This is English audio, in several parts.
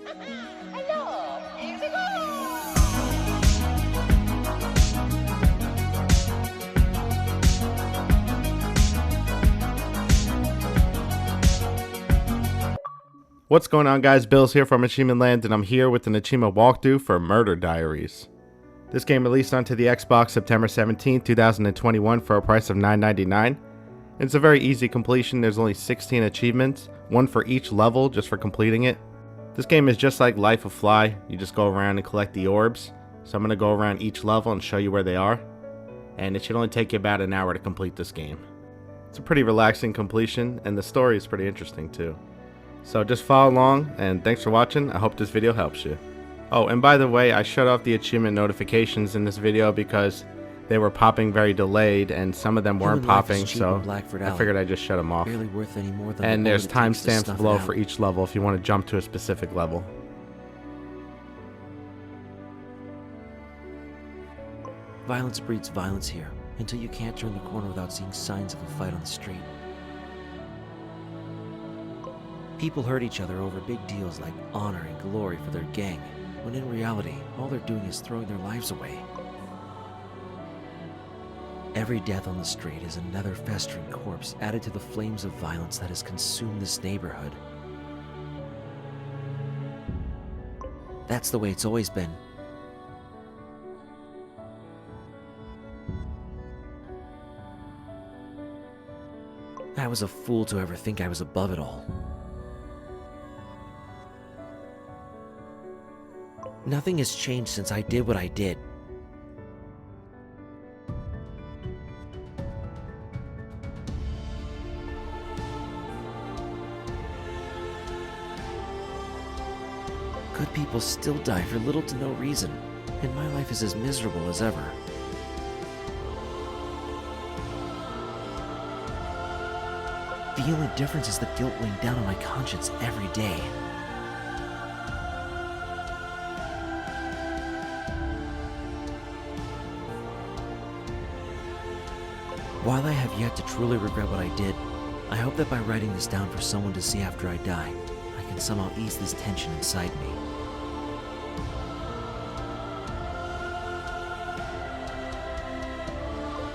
Hello, easy go! What's going on, guys? Billz here from AchievementLand, and I'm here with an achievement walkthrough for Murder Diaries. This game released onto the Xbox September 17, 2021 for a price of $9.99. It's a very easy completion. There's only 16 achievements, one for each level just for completing it. This game is just like Life of Fly. You just go around and collect the orbs. So I'm going to go around each level and show you where they are. And it should only take you about an hour to complete this game. It's a pretty relaxing completion, and the story is pretty interesting too. So just follow along, and thanks for watching. I hope this video helps you. Oh, and by the way, I shut off the achievement notifications in this video because they were popping very delayed, and some of them weren't popping, so I figured I'd just shut them off. And there's timestamps below for each level if you want to jump to a specific level. Violence breeds violence here, until you can't turn the corner without seeing signs of a fight on the street. People hurt each other over big deals like honor and glory for their gang, when in reality, all they're doing is throwing their lives away. Every death on the street is another festering corpse added to the flames of violence that has consumed this neighborhood. That's the way it's always been. I was a fool to ever think I was above it all. Nothing has changed since I did what I did. Good people still die for little to no reason, and my life is as miserable as ever. The only difference is the guilt weighing down on my conscience every day. While I have yet to truly regret what I did, I hope that by writing this down for someone to see after I die, I can somehow ease this tension inside me.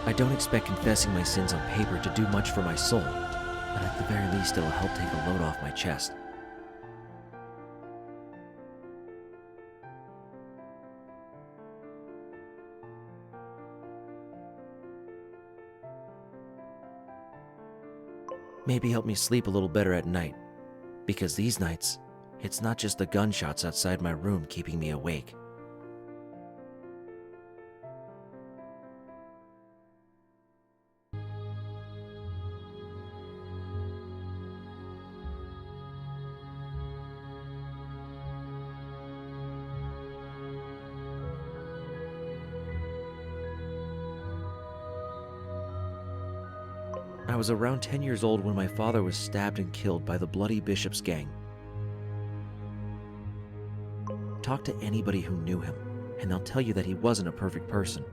I don't expect confessing my sins on paper to do much for my soul, but at the very least it'll help take a load off my chest. Maybe help me sleep a little better at night, because these nights, it's not just the gunshots outside my room keeping me awake. I was around 10 years old when my father was stabbed and killed by the Bloody Bishop's gang. Talk to anybody who knew him, and they'll tell you that he wasn't a perfect person.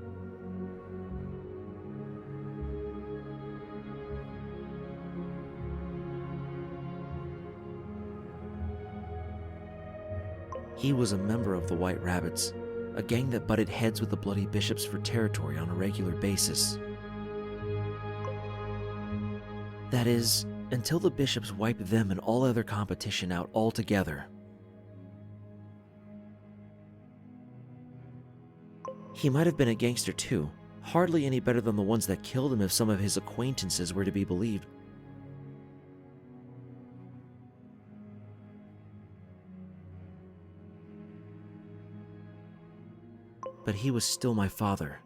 He was a member of the White Rabbits, a gang that butted heads with the Bloody Bishops for territory on a regular basis. That is, until the bishops wiped them and all other competition out altogether. He might have been a gangster too, hardly any better than the ones that killed him if some of his acquaintances were to be believed. But he was still my father.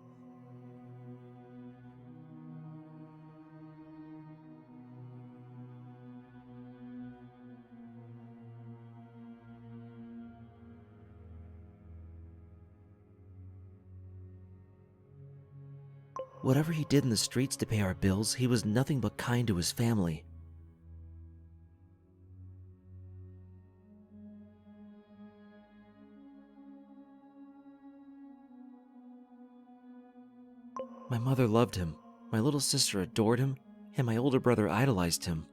Whatever he did in the streets to pay our bills, he was nothing but kind to his family. My mother loved him, my little sister adored him, and my older brother idolized him.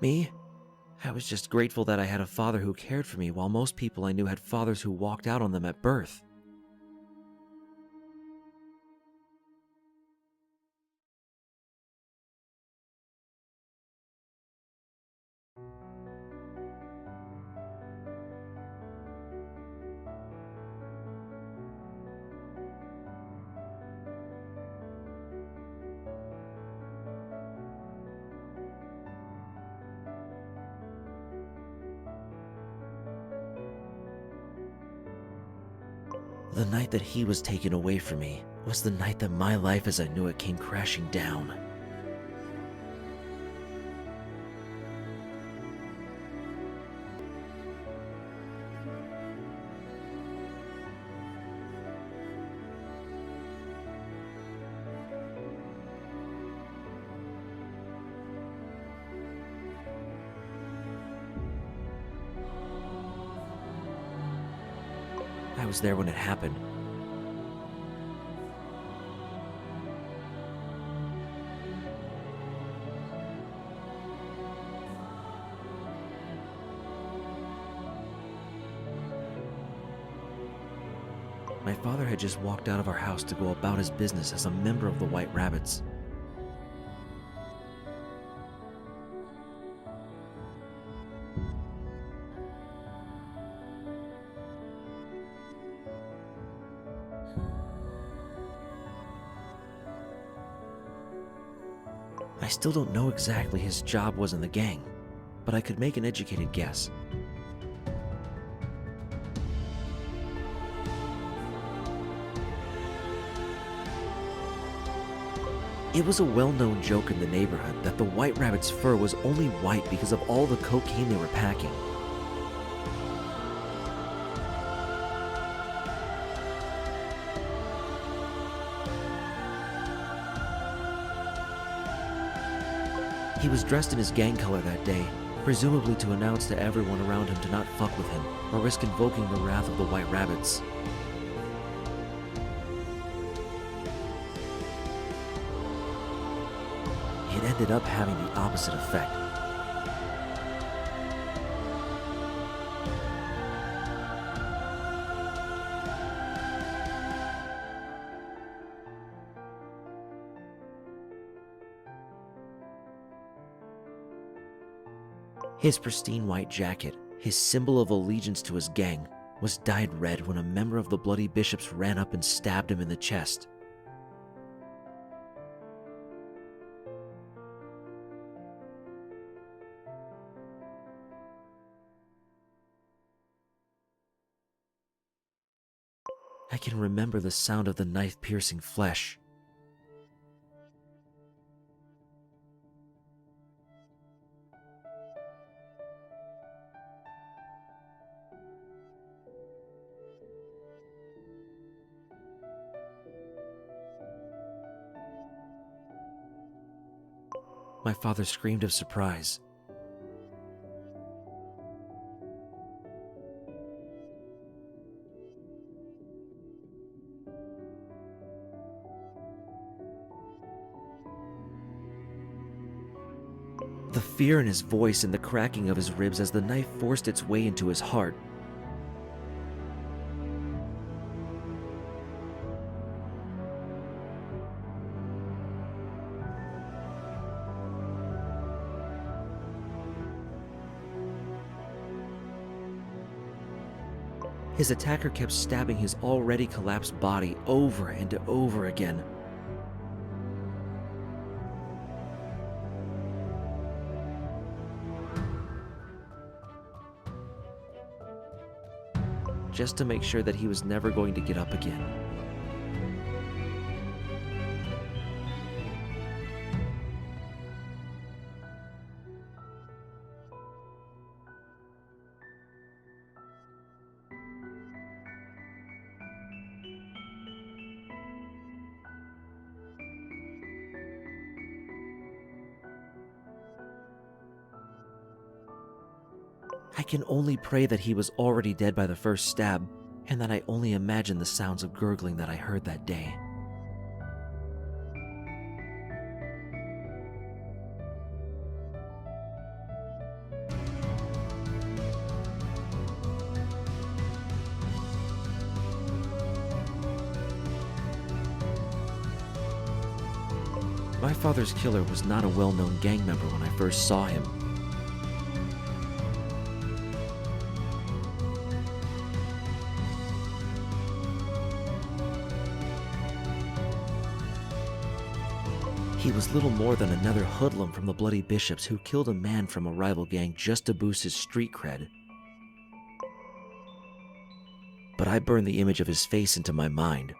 Me? I was just grateful that I had a father who cared for me, while most people I knew had fathers who walked out on them at birth. The night that he was taken away from me was the night that my life as I knew it came crashing down. I was there when it happened. My father had just walked out of our house to go about his business as a member of the White Rabbits. I still don't know exactly his job was in the gang, but I could make an educated guess. It was a well-known joke in the neighborhood that the White Rabbit's fur was only white because of all the cocaine they were packing. He was dressed in his gang color that day, presumably to announce to everyone around him to not fuck with him or risk invoking the wrath of the White Rabbits. It ended up having the opposite effect. His pristine white jacket, his symbol of allegiance to his gang, was dyed red when a member of the Bloody Bishops ran up and stabbed him in the chest. I can remember the sound of the knife piercing flesh. My father screamed of surprise. The fear in his voice and the cracking of his ribs as the knife forced its way into his heart. His attacker kept stabbing his already collapsed body over and over again. Just to make sure that he was never going to get up again. I can only pray that he was already dead by the first stab, and that I only imagine the sounds of gurgling that I heard that day. My father's killer was not a well-known gang member when I first saw him. He was little more than another hoodlum from the Bloody Bishops who killed a man from a rival gang just to boost his street cred. But I burned the image of his face into my mind.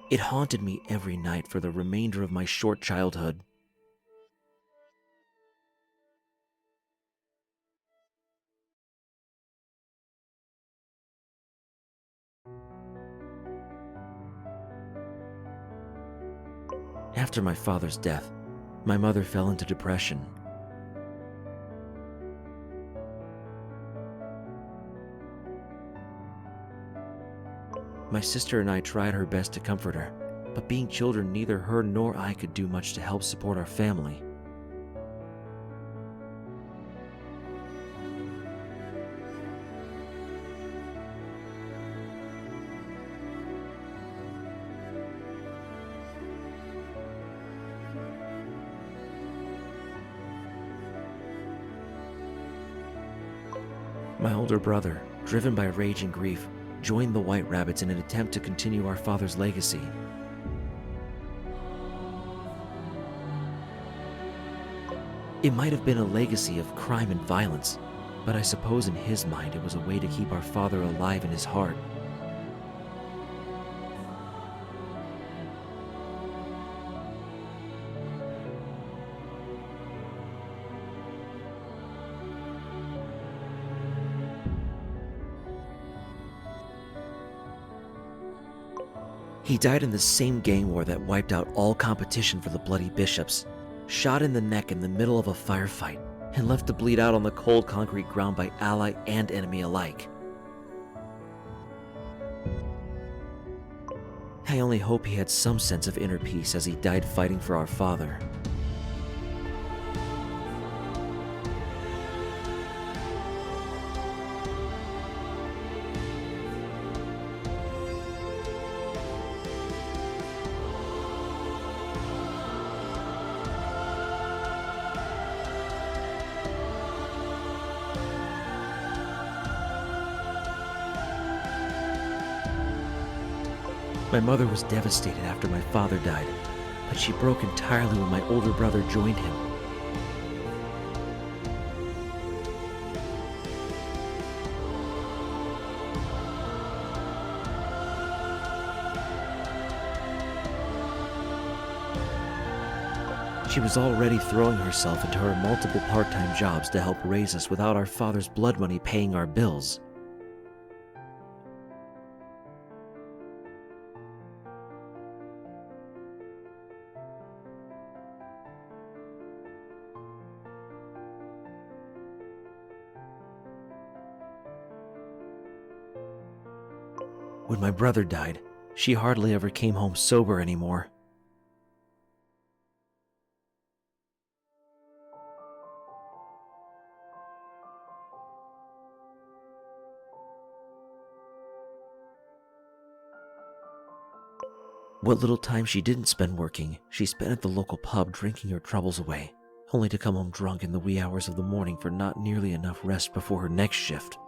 It haunted me every night for the remainder of my short childhood. After my father's death, my mother fell into depression. My sister and I tried our best to comfort her, but being children, neither her nor I could do much to help support our family. My older brother, driven by rage and grief, joined the White Rabbits in an attempt to continue our father's legacy. It might have been a legacy of crime and violence, but I suppose in his mind it was a way to keep our father alive in his heart. He died in the same gang war that wiped out all competition for the Bloody Bishops, shot in the neck in the middle of a firefight, and left to bleed out on the cold concrete ground by ally and enemy alike. I only hope he had some sense of inner peace as he died fighting for our father. My mother was devastated after my father died, but she broke entirely when my older brother joined him. She was already throwing herself into her multiple part-time jobs to help raise us without our father's blood money paying our bills. When my brother died, she hardly ever came home sober anymore. What little time she didn't spend working, she spent at the local pub drinking her troubles away, only to come home drunk in the wee hours of the morning for not nearly enough rest before her next shift.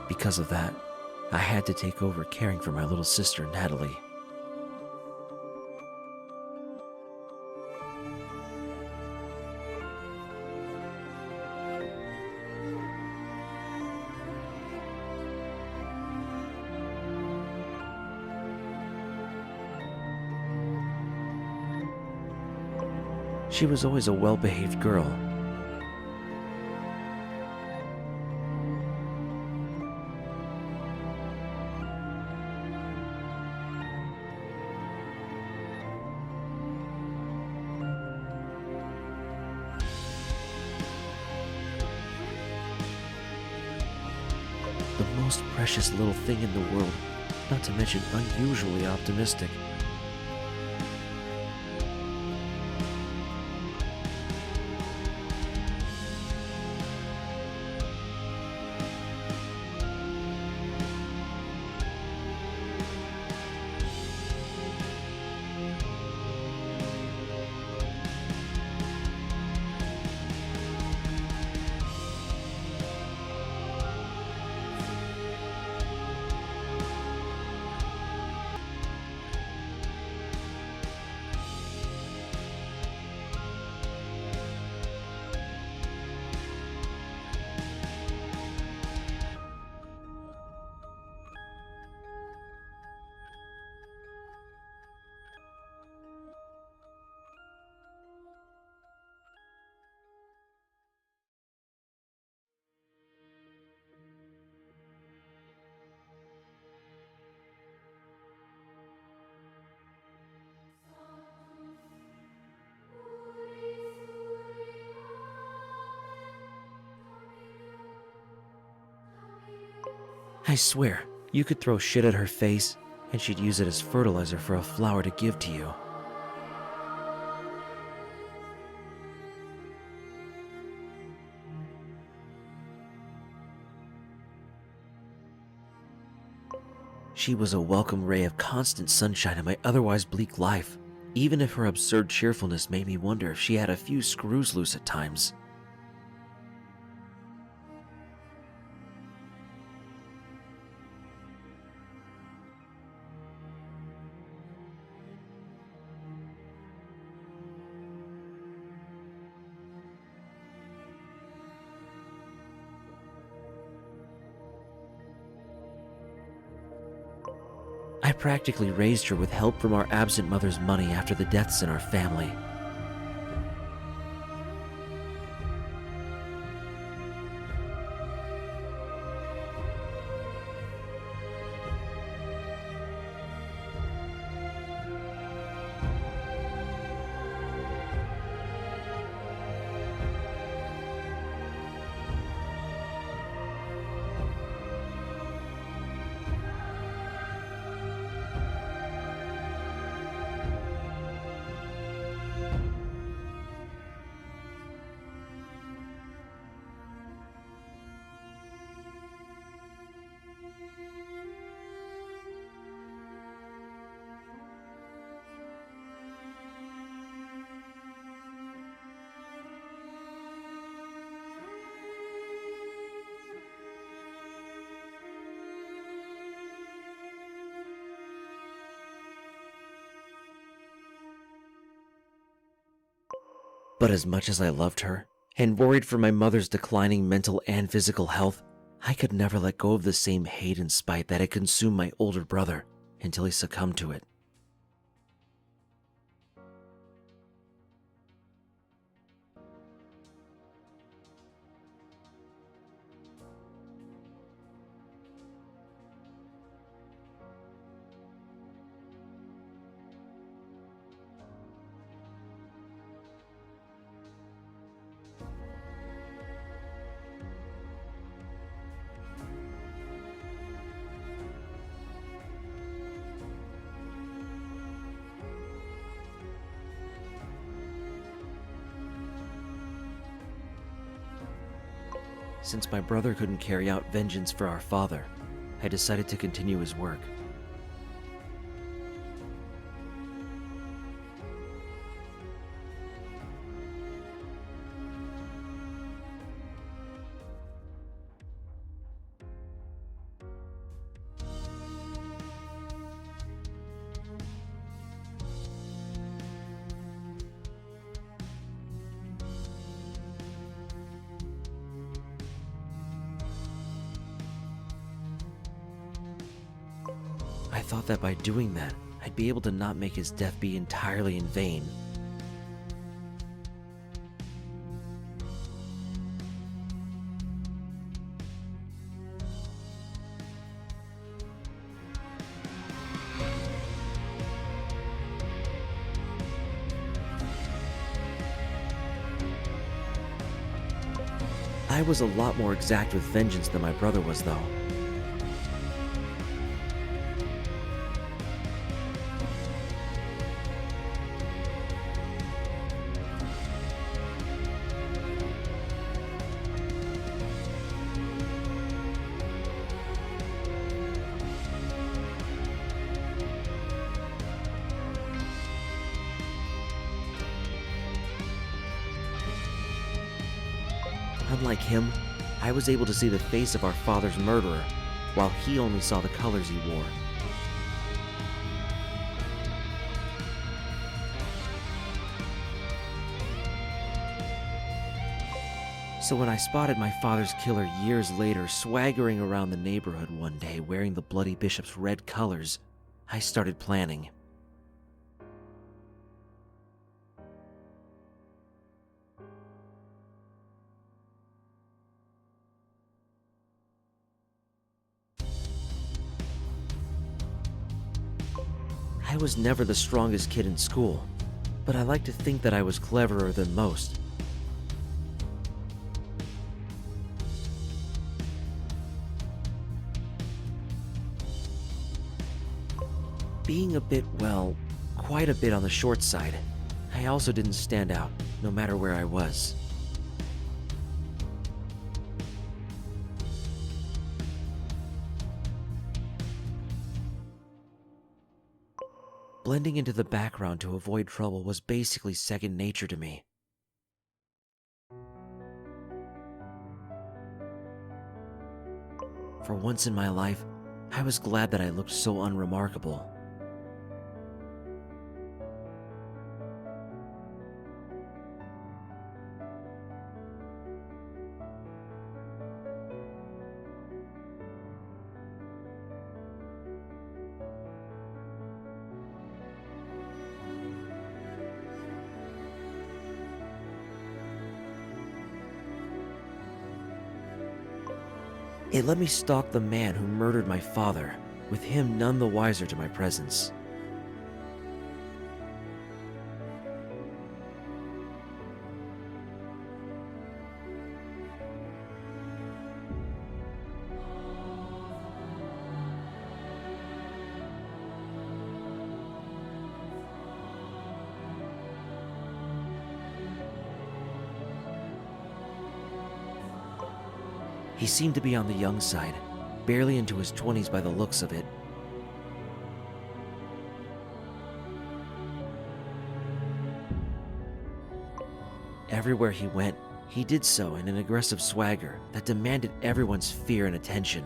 Because of that, I had to take over caring for my little sister, Natalie. She was always a well-behaved girl. The most precious little thing in the world, not to mention unusually optimistic. I swear, you could throw shit at her face, and she'd use it as fertilizer for a flower to give to you. She was a welcome ray of constant sunshine in my otherwise bleak life, even if her absurd cheerfulness made me wonder if she had a few screws loose at times. I practically raised her with help from our absent mother's money after the deaths in our family. But as much as I loved her, and worried for my mother's declining mental and physical health, I could never let go of the same hate and spite that had consumed my older brother until he succumbed to it. Since my brother couldn't carry out vengeance for our father, I decided to continue his work. I thought that by doing that, I'd be able to not make his death be entirely in vain. I was a lot more exact with vengeance than my brother was, though. Unlike him, I was able to see the face of our father's murderer, while he only saw the colors he wore. So when I spotted my father's killer years later swaggering around the neighborhood one day wearing the Bloody Bishop's red colors, I started planning. I was never the strongest kid in school, but I like to think that I was cleverer than most. Being a bit, well, quite a bit on the short side, I also didn't stand out, no matter where I was. Blending into the background to avoid trouble was basically second nature to me. For once in my life, I was glad that I looked so unremarkable. It let me stalk the man who murdered my father, with him none the wiser to my presence. He seemed to be on the young side, barely into his 20s by the looks of it. Everywhere he went, he did so in an aggressive swagger that demanded everyone's fear and attention.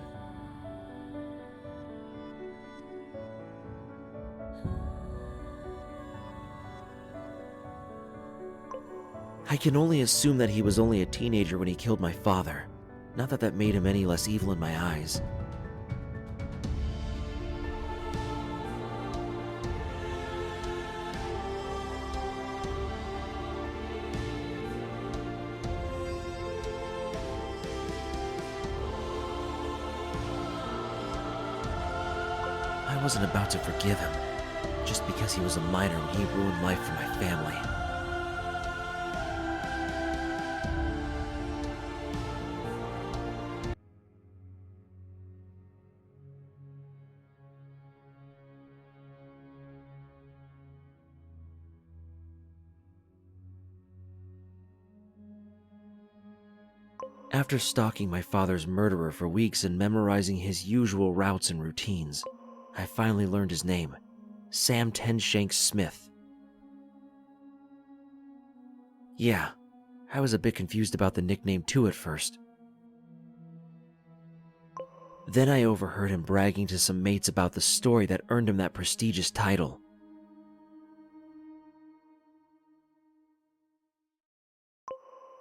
I can only assume that he was only a teenager when he killed my father. Not that that made him any less evil in my eyes. I wasn't about to forgive him, just because he was a minor when he ruined life for my family. After stalking my father's murderer for weeks and memorizing his usual routes and routines, I finally learned his name, Sam Tenshanks Smith. Yeah, I was a bit confused about the nickname too at first. Then I overheard him bragging to some mates about the story that earned him that prestigious title.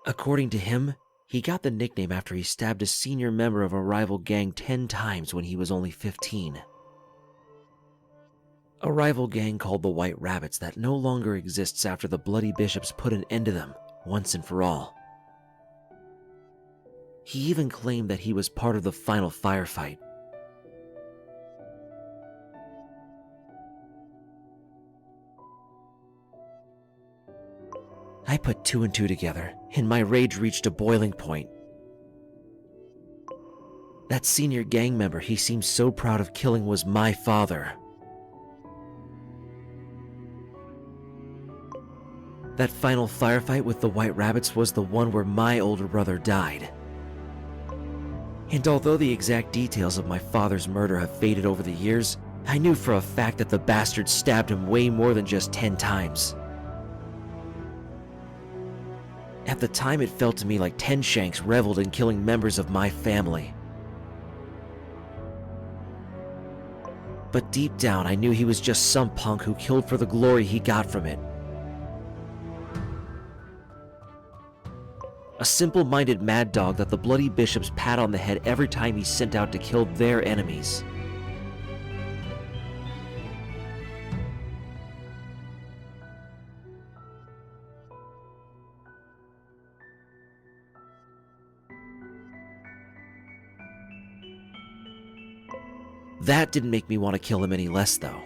According to him, he got the nickname after he stabbed a senior member of a rival gang 10 times when he was only 15. A rival gang called the White Rabbits that no longer exists after the Bloody Bishops put an end to them, once and for all. He even claimed that he was part of the final firefight. I put two and two together, and my rage reached a boiling point. That senior gang member he seemed so proud of killing was my father. That final firefight with the White Rabbits was the one where my older brother died. And although the exact details of my father's murder have faded over the years, I knew for a fact that the bastard stabbed him way more than just 10 times. At the time, it felt to me like 10 Shanks reveled in killing members of my family. But deep down, I knew he was just some punk who killed for the glory he got from it. A simple-minded mad dog that the bloody bishops pat on the head every time he's sent out to kill their enemies. That didn't make me want to kill him any less, though.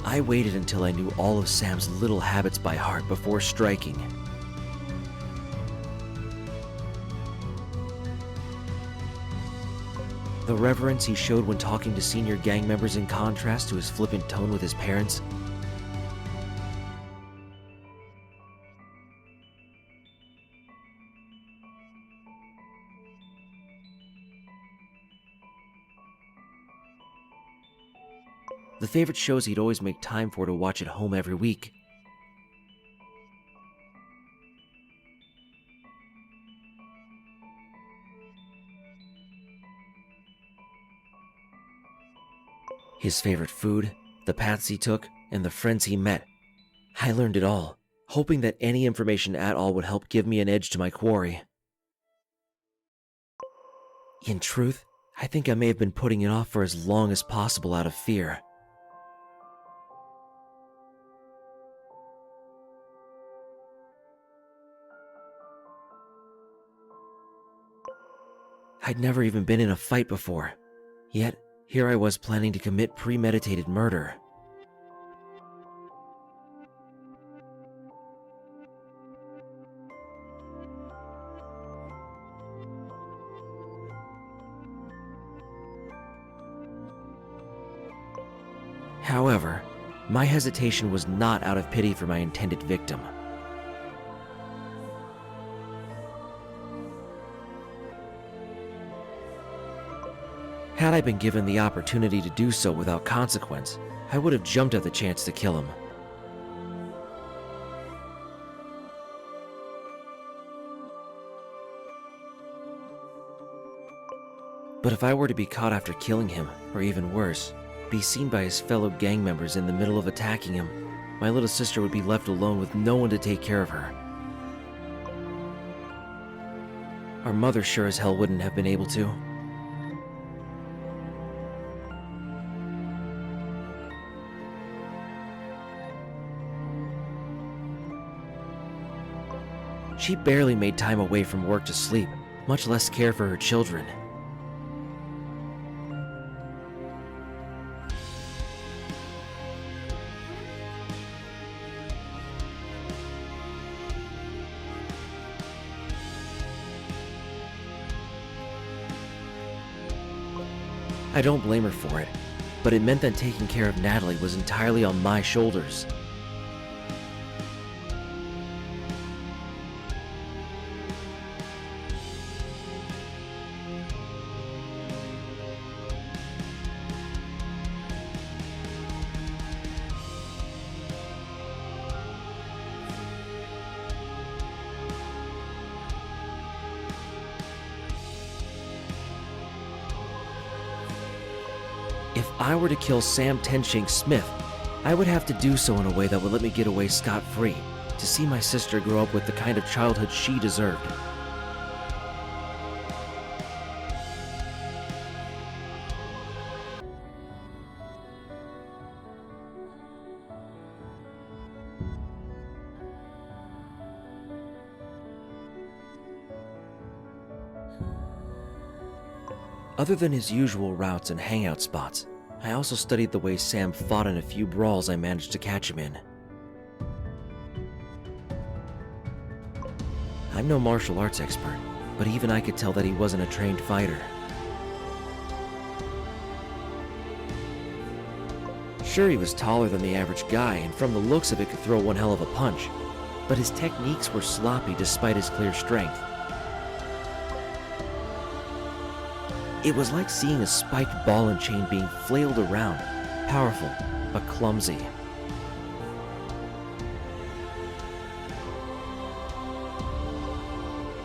I waited until I knew all of Sam's little habits by heart before striking. The reverence he showed when talking to senior gang members in contrast to his flippant tone with his parents. The favorite shows he'd always make time for to watch at home every week. His favorite food, the paths he took, and the friends he met. I learned it all, hoping that any information at all would help give me an edge to my quarry. In truth, I think I may have been putting it off for as long as possible out of fear. I'd never even been in a fight before, yet here I was planning to commit premeditated murder. However, my hesitation was not out of pity for my intended victim. Had I been given the opportunity to do so without consequence, I would have jumped at the chance to kill him. But if I were to be caught after killing him, or even worse, be seen by his fellow gang members in the middle of attacking him, my little sister would be left alone with no one to take care of her. Our mother sure as hell wouldn't have been able to. She barely made time away from work to sleep, much less care for her children. I don't blame her for it, but it meant that taking care of Natalie was entirely on my shoulders. If I were to kill Sam Tenshank Smith, I would have to do so in a way that would let me get away scot-free, to see my sister grow up with the kind of childhood she deserved. Other than his usual routes and hangout spots, I also studied the way Sam fought in a few brawls I managed to catch him in. I'm no martial arts expert, but even I could tell that he wasn't a trained fighter. Sure, he was taller than the average guy, and from the looks of it could throw one hell of a punch, but his techniques were sloppy despite his clear strength. It was like seeing a spiked ball and chain being flailed around, powerful, but clumsy.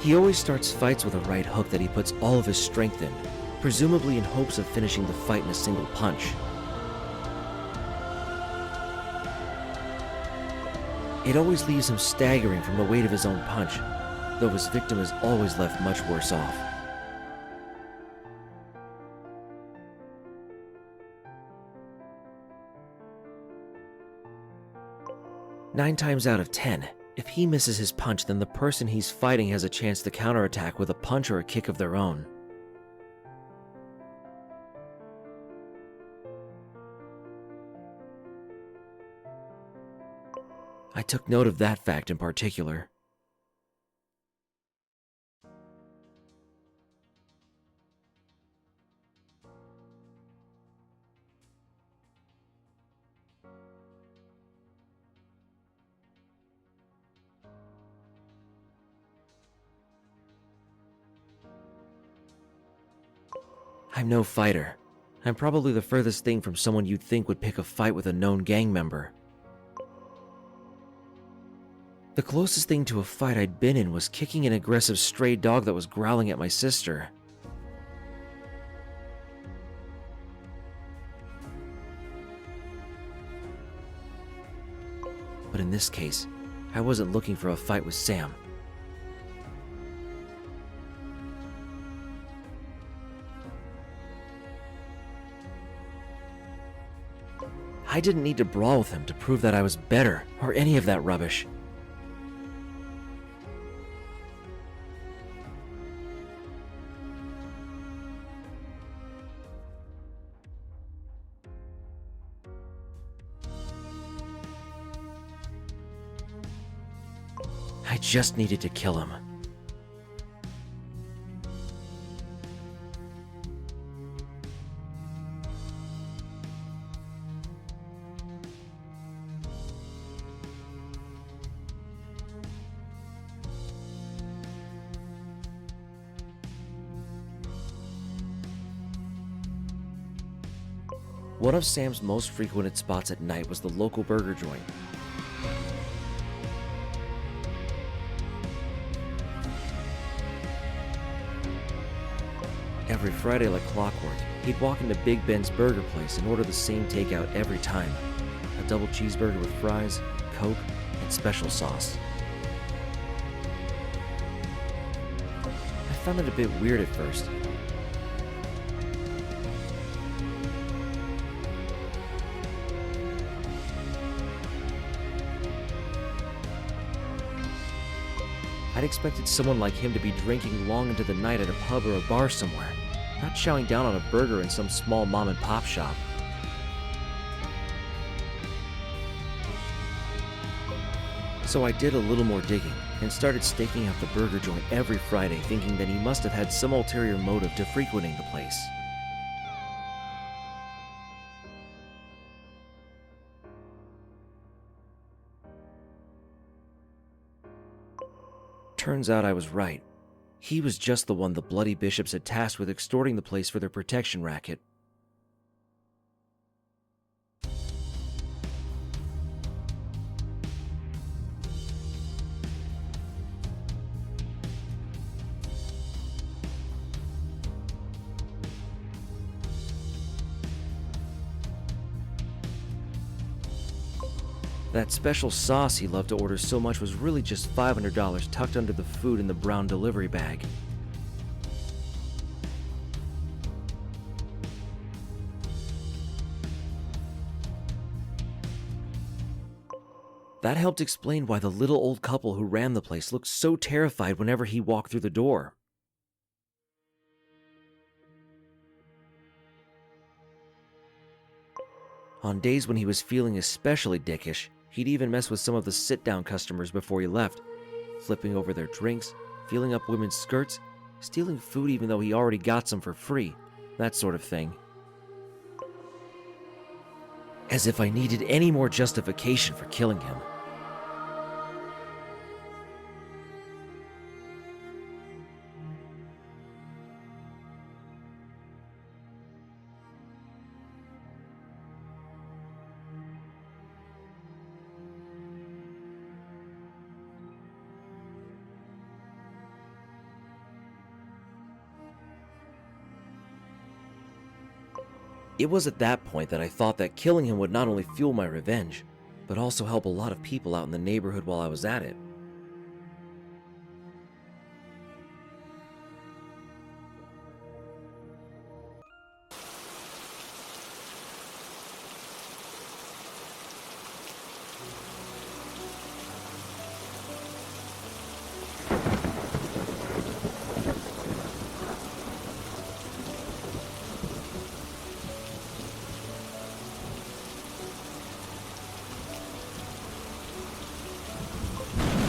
He always starts fights with a right hook that he puts all of his strength in, presumably in hopes of finishing the fight in a single punch. It always leaves him staggering from the weight of his own punch, though his victim is always left much worse off. Nine times out of 10, if he misses his punch, then the person he's fighting has a chance to counterattack with a punch or a kick of their own. I took note of that fact in particular. I'm no fighter. I'm probably the furthest thing from someone you'd think would pick a fight with a known gang member. The closest thing to a fight I'd been in was kicking an aggressive stray dog that was growling at my sister. But in this case, I wasn't looking for a fight with Sam. I didn't need to brawl with him to prove that I was better, or any of that rubbish. I just needed to kill him. One of Sam's most frequented spots at night was the local burger joint. Every Friday like clockwork, he'd walk into Big Ben's burger place and order the same takeout every time. A double cheeseburger with fries, Coke, and special sauce. I found it a bit weird at first. I'd expected someone like him to be drinking long into the night at a pub or a bar somewhere, not chowing down on a burger in some small mom-and-pop shop. So I did a little more digging and started staking out the burger joint every Friday, thinking that he must have had some ulterior motive to frequenting the place. Turns out I was right. He was just the one the Bloody Bishops had tasked with extorting the place for their protection racket. That special sauce he loved to order so much was really just $500 tucked under the food in the brown delivery bag. That helped explain why the little old couple who ran the place looked so terrified whenever he walked through the door. On days when he was feeling especially dickish, he'd even mess with some of the sit-down customers before he left, flipping over their drinks, feeling up women's skirts, stealing food even though he already got some for free, that sort of thing. As if I needed any more justification for killing him. It was at that point that I thought that killing him would not only fuel my revenge, but also help a lot of people out in the neighborhood while I was at it.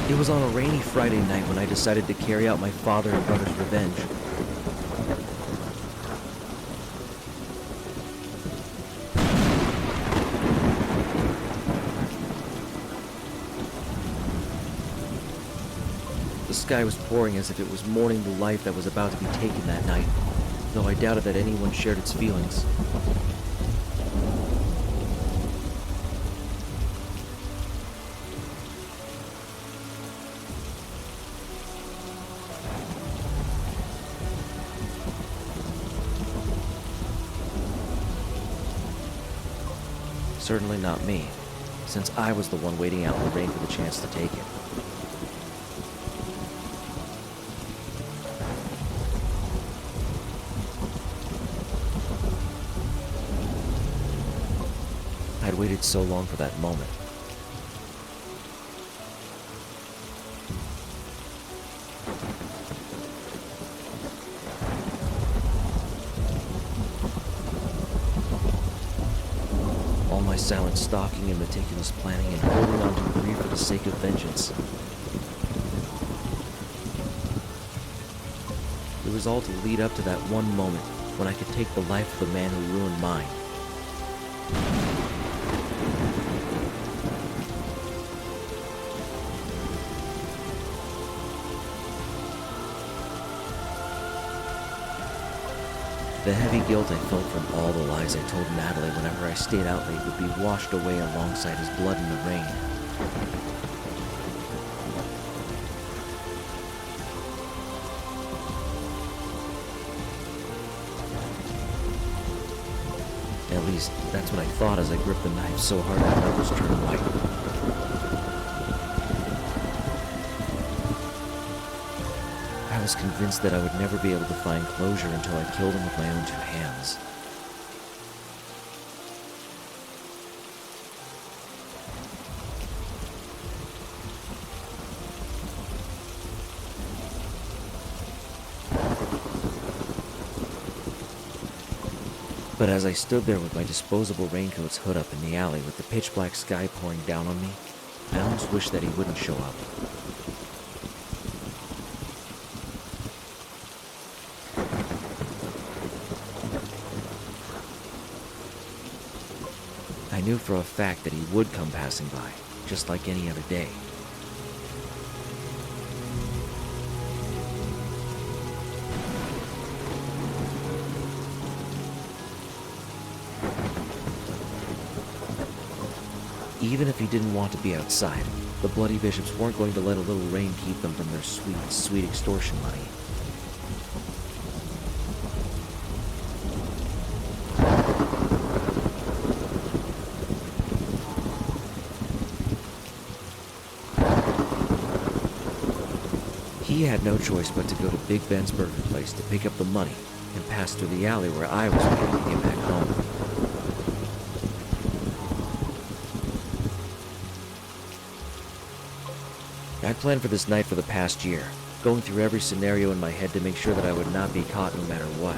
It was on a rainy Friday night when I decided to carry out my father and brother's revenge. The sky was pouring as if it was mourning the life that was about to be taken that night, though I doubted that anyone shared its feelings. Certainly not me, since I was the one waiting out in the rain for the chance to take it. I'd waited so long for that moment. All my silent stalking and meticulous planning and holding on to grief for the sake of vengeance. It was all to lead up to that one moment when I could take the life of the man who ruined mine. The heavy guilt I felt from all the lies I told Natalie whenever I stayed out late would be washed away alongside his blood in the rain. At least, that's what I thought as I gripped the knife so hard my knuckles turned white. I was convinced that I would never be able to find closure until I killed him with my own two hands. But as I stood there with my disposable raincoat's hood up in the alley with the pitch black sky pouring down on me, I almost wished that he wouldn't show up. I knew for a fact that he would come passing by, just like any other day. Even if he didn't want to be outside, the Bloody Bishops weren't going to let a little rain keep them from their sweet, sweet extortion money. He had no choice but to go to Big Ben's Burger Place to pick up the money and pass through the alley where I was waiting to get back home. I planned for this night for the past year, going through every scenario in my head to make sure that I would not be caught no matter what.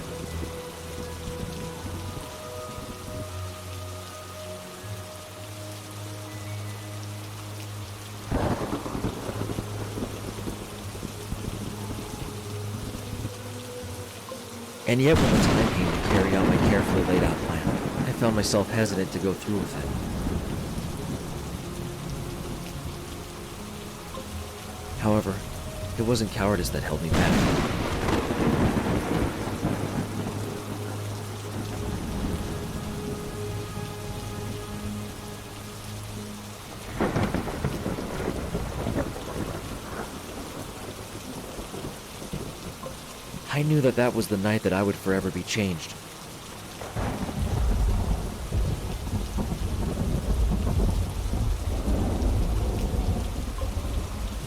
And yet when the time came to carry out my carefully laid out plan, I found myself hesitant to go through with it. However, it wasn't cowardice that held me back. I knew that that was the night that I would forever be changed.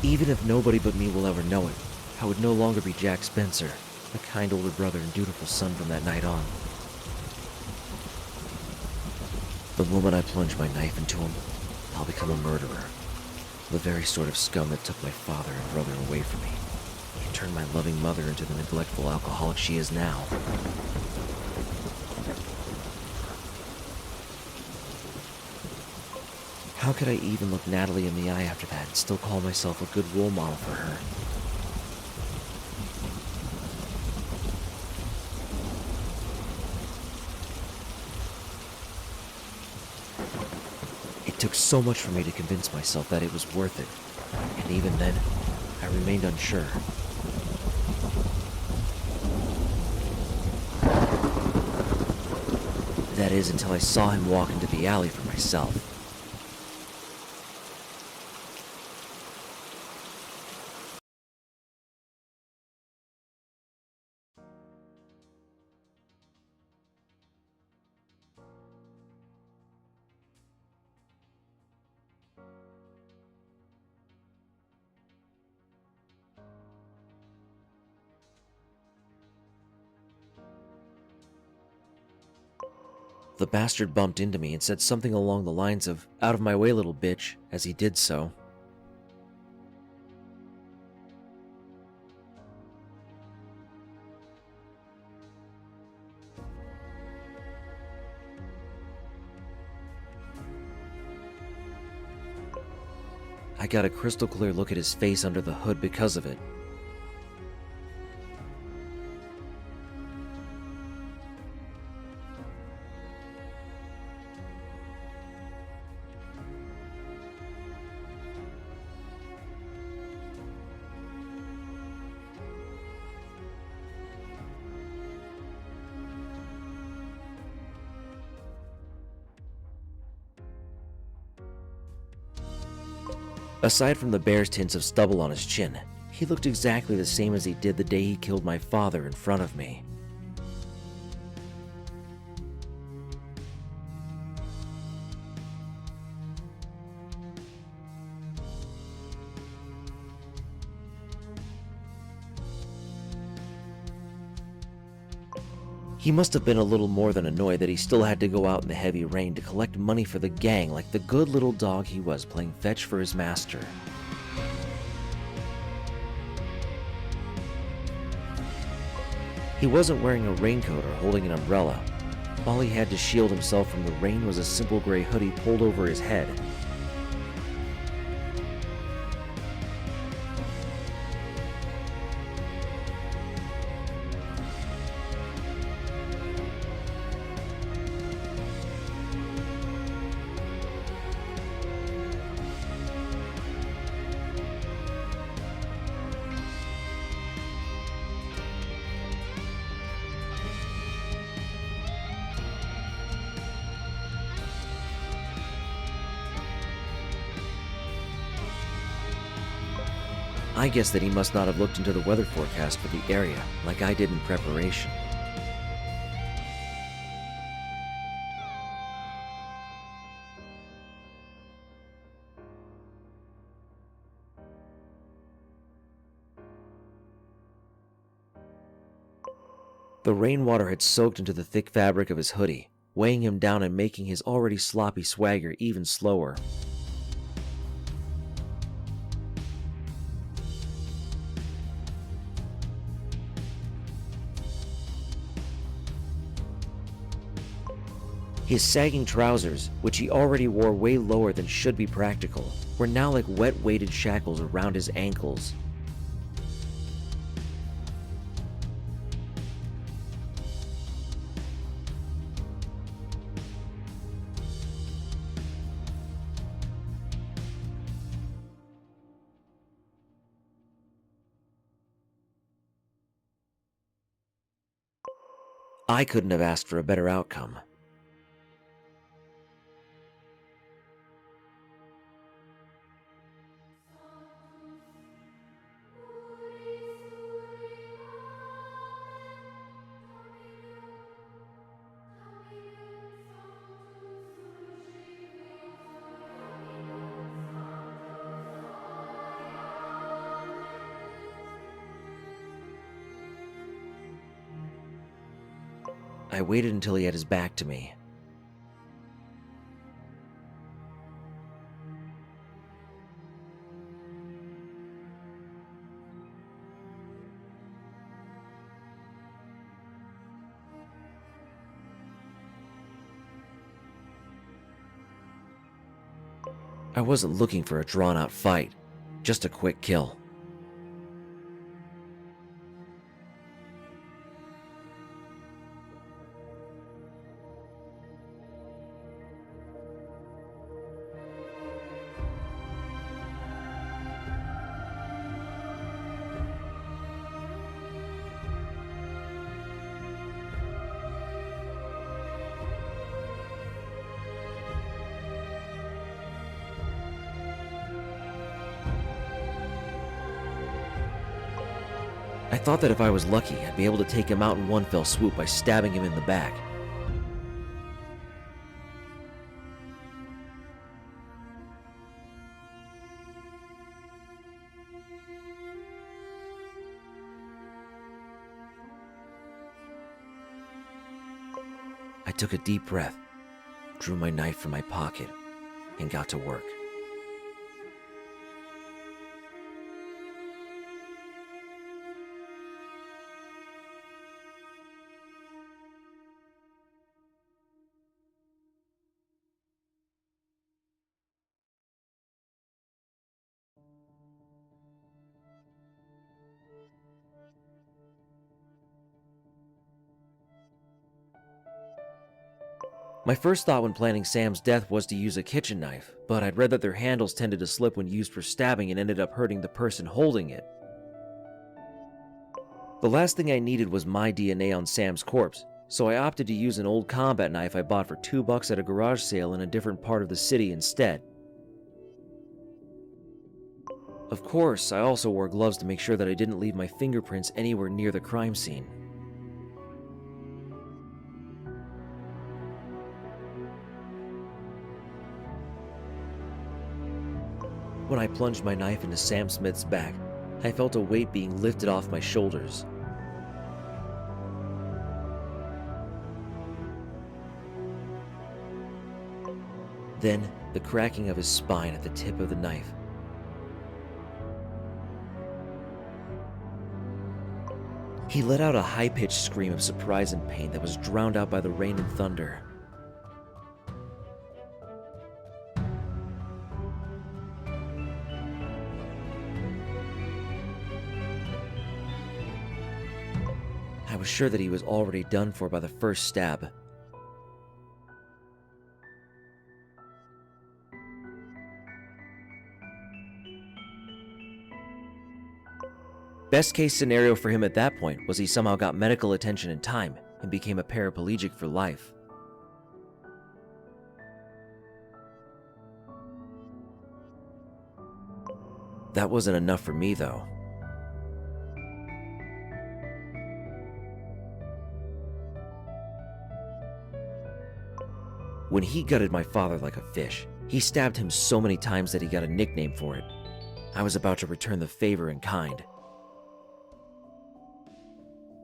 Even if nobody but me will ever know it, I would no longer be Jack Spencer, the kind older brother and dutiful son from that night on. The moment I plunge my knife into him, I'll become a murderer. The very sort of scum that took my father and brother away from me. And turned my loving mother into the neglectful alcoholic she is now. How could I even look Natalie in the eye after that and still call myself a good role model for her? It took so much for me to convince myself that it was worth it, and even then, I remained unsure. That is, until I saw him walk into the alley for myself. The bastard bumped into me and said something along the lines of, "Out of my way, little bitch," as he did so. I got a crystal clear look at his face under the hood because of it. Aside from the bear's tints of stubble on his chin, he looked exactly the same as he did the day he killed my father in front of me. He must have been a little more than annoyed that he still had to go out in the heavy rain to collect money for the gang like the good little dog he was playing fetch for his master. He wasn't wearing a raincoat or holding an umbrella. All he had to shield himself from the rain was a simple gray hoodie pulled over his head. I guess that he must not have looked into the weather forecast for the area, like I did in preparation. The rainwater had soaked into the thick fabric of his hoodie, weighing him down and making his already sloppy swagger even slower. His sagging trousers, which he already wore way lower than should be practical, were now like wet weighted shackles around his ankles. I couldn't have asked for a better outcome. I waited until he had his back to me. I wasn't looking for a drawn-out fight, just a quick kill. I thought that if I was lucky, I'd be able to take him out in one fell swoop by stabbing him in the back. I took a deep breath, drew my knife from my pocket, and got to work. My first thought when planning Sam's death was to use a kitchen knife, but I'd read that their handles tended to slip when used for stabbing and ended up hurting the person holding it. The last thing I needed was my DNA on Sam's corpse, so I opted to use an old combat knife I bought for $2 at a garage sale in a different part of the city instead. Of course, I also wore gloves to make sure that I didn't leave my fingerprints anywhere near the crime scene. When I plunged my knife into Sam Smith's back, I felt a weight being lifted off my shoulders. Then, the cracking of his spine at the tip of the knife. He let out a high-pitched scream of surprise and pain that was drowned out by the rain and thunder. I was sure that he was already done for by the first stab. Best case scenario for him at that point was he somehow got medical attention in time and became a paraplegic for life. That wasn't enough for me, though. When he gutted my father like a fish, he stabbed him so many times that he got a nickname for it. I was about to return the favor in kind.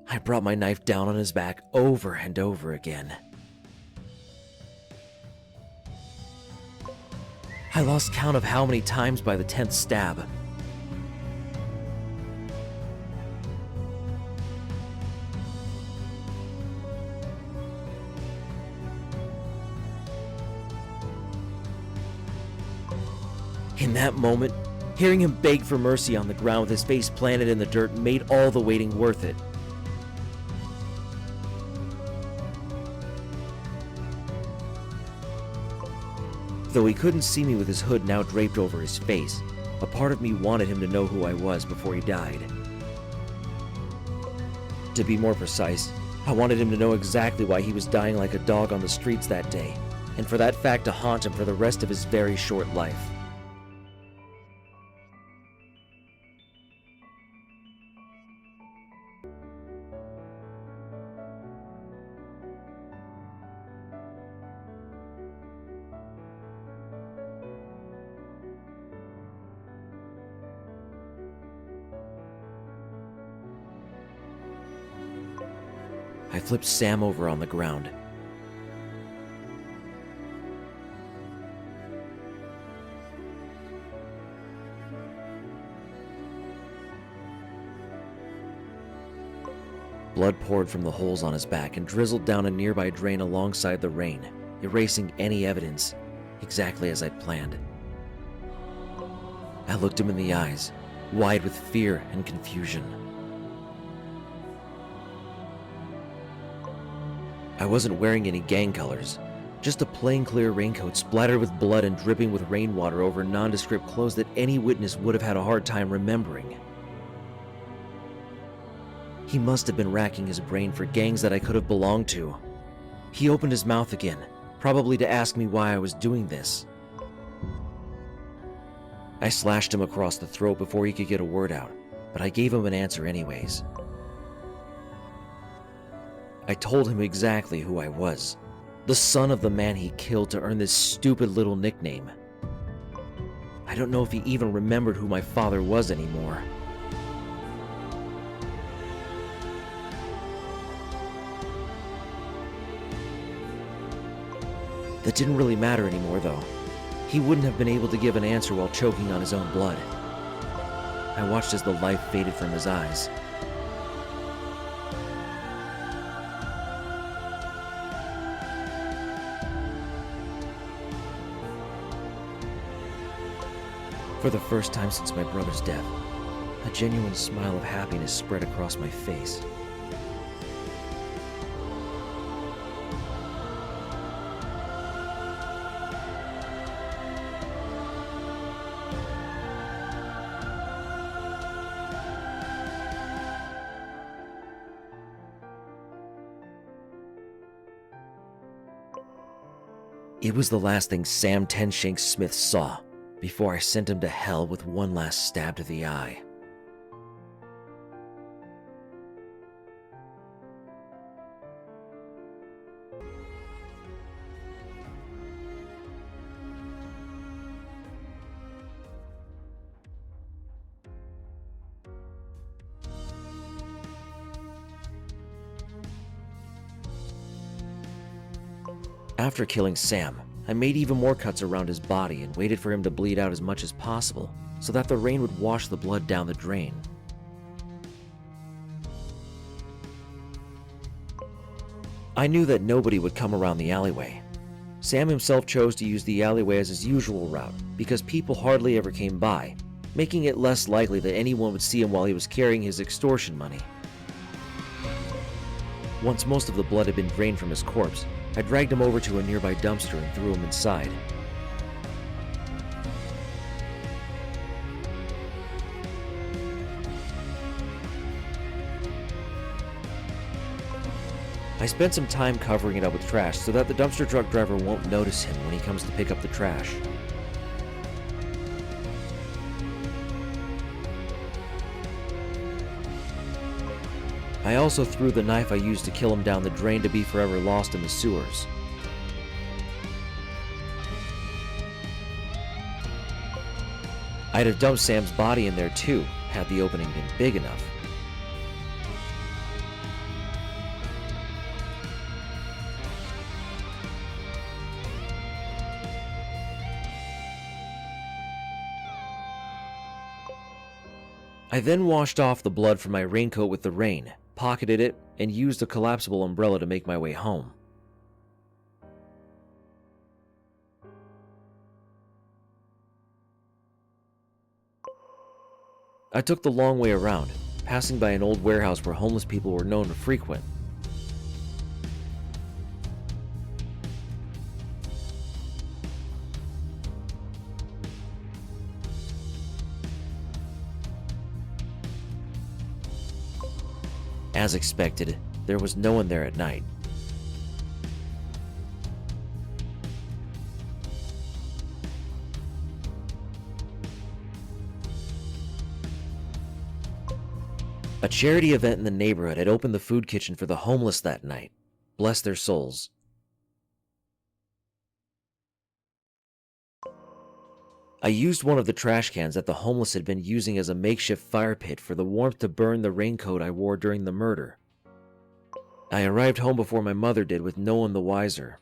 I brought my knife down on his back over and over again. I lost count of how many times by the 10th stab. In that moment, hearing him beg for mercy on the ground with his face planted in the dirt made all the waiting worth it. Though he couldn't see me with his hood now draped over his face, a part of me wanted him to know who I was before he died. To be more precise, I wanted him to know exactly why he was dying like a dog on the streets that day, and for that fact to haunt him for the rest of his very short life. I flipped Sam over on the ground. Blood poured from the holes on his back and drizzled down a nearby drain alongside the rain, erasing any evidence, exactly as I'd planned. I looked him in the eyes, wide with fear and confusion. I wasn't wearing any gang colors, just a plain clear raincoat splattered with blood and dripping with rainwater over nondescript clothes that any witness would have had a hard time remembering. He must have been racking his brain for gangs that I could have belonged to. He opened his mouth again, probably to ask me why I was doing this. I slashed him across the throat before he could get a word out, but I gave him an answer anyways. I told him exactly who I was, the son of the man he killed to earn this stupid little nickname. I don't know if he even remembered who my father was anymore. That didn't really matter anymore, though. He wouldn't have been able to give an answer while choking on his own blood. I watched as the life faded from his eyes. For the first time since my brother's death, a genuine smile of happiness spread across my face. It was the last thing Sam Tenshank Smith saw before I sent him to hell with one last stab to the eye. After killing Sam, I made even more cuts around his body and waited for him to bleed out as much as possible so that the rain would wash the blood down the drain. I knew that nobody would come around the alleyway. Sam himself chose to use the alleyway as his usual route because people hardly ever came by, making it less likely that anyone would see him while he was carrying his extortion money. Once most of the blood had been drained from his corpse, I dragged him over to a nearby dumpster and threw him inside. I spent some time covering it up with trash so that the dumpster truck driver won't notice him when he comes to pick up the trash. I also threw the knife I used to kill him down the drain to be forever lost in the sewers. I'd have dumped Sam's body in there too, had the opening been big enough. I then washed off the blood from my raincoat with the rain, pocketed it, and used a collapsible umbrella to make my way home. I took the long way around, passing by an old warehouse where homeless people were known to frequent. As expected, There was no one there at night. A charity event in the neighborhood had opened the food kitchen for the homeless that night. Bless their souls. I used one of the trash cans that the homeless had been using as a makeshift fire pit for the warmth to burn the raincoat I wore during the murder. I arrived home before my mother did, with no one the wiser.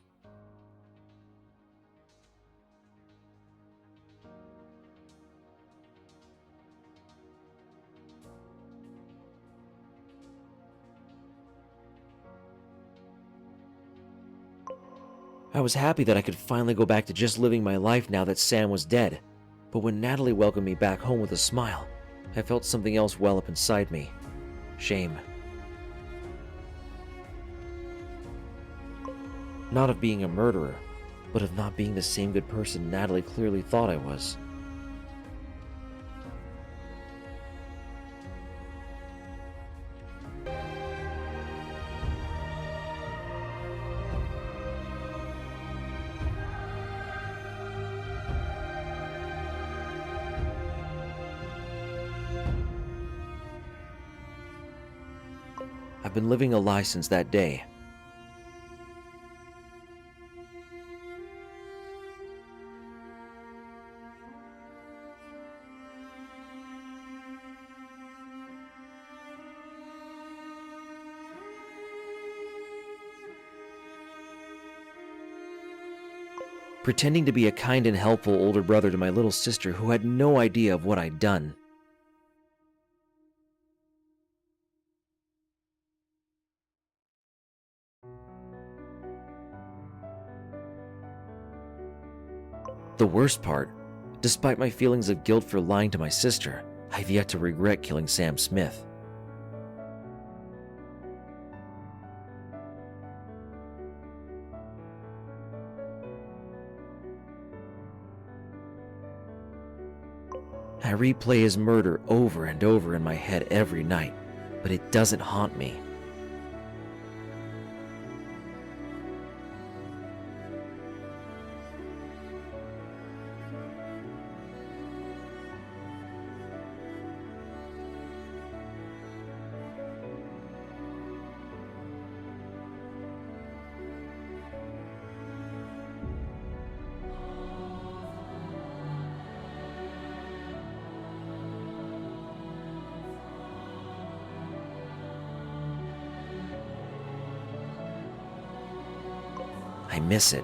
I was happy that I could finally go back to just living my life now that Sam was dead, but when Natalie welcomed me back home with a smile, I felt something else well up inside me. Shame. Not of being a murderer, but of not being the same good person Natalie clearly thought I was. I've been living a lie since that day. Pretending to be a kind and helpful older brother to my little sister who had no idea of what I'd done. The worst part, despite my feelings of guilt for lying to my sister, I've yet to regret killing Sam Smith. I replay his murder over and over in my head every night, but it doesn't haunt me. I miss it.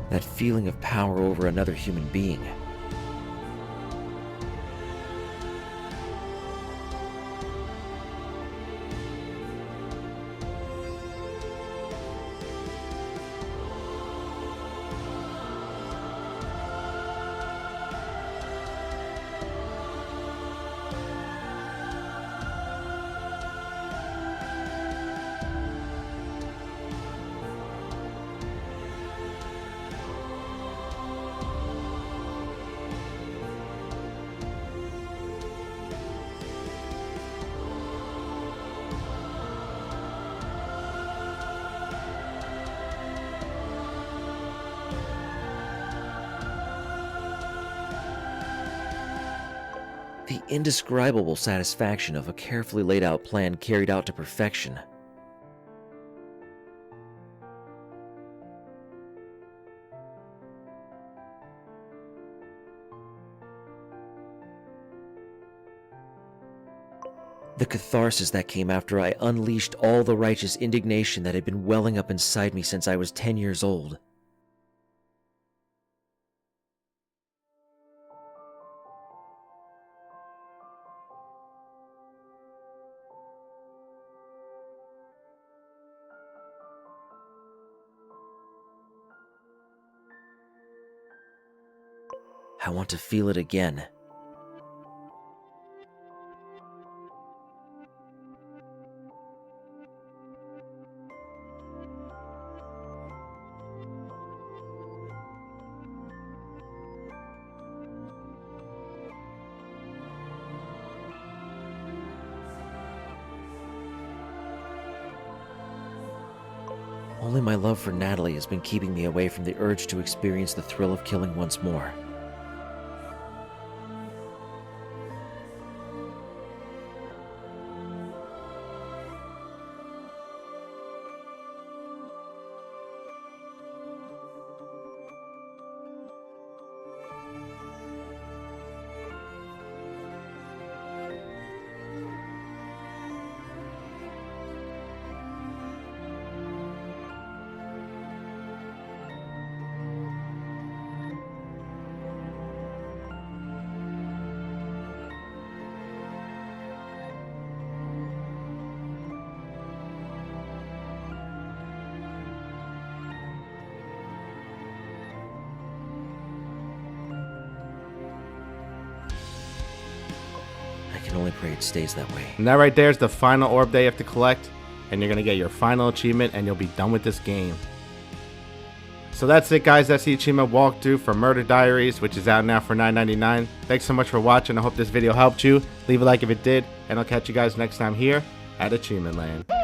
That feeling of power over another human being. The indescribable satisfaction of a carefully laid out plan carried out to perfection. The catharsis that came after I unleashed all the righteous indignation that had been welling up inside me since I was 10 years old. I want to feel it again. Only my love for Natalie has been keeping me away from the urge to experience the thrill of killing once more. I can only pray it stays that way. And that right there is the final orb that you have to collect, and you're going to get your final achievement, and you'll be done with this game. So that's it, guys. That's the achievement walkthrough for Murder Diaries, which is out now for $9.99. Thanks so much for watching. I hope this video helped you. Leave a like if it did, and I'll catch you guys next time here at AchievementLand.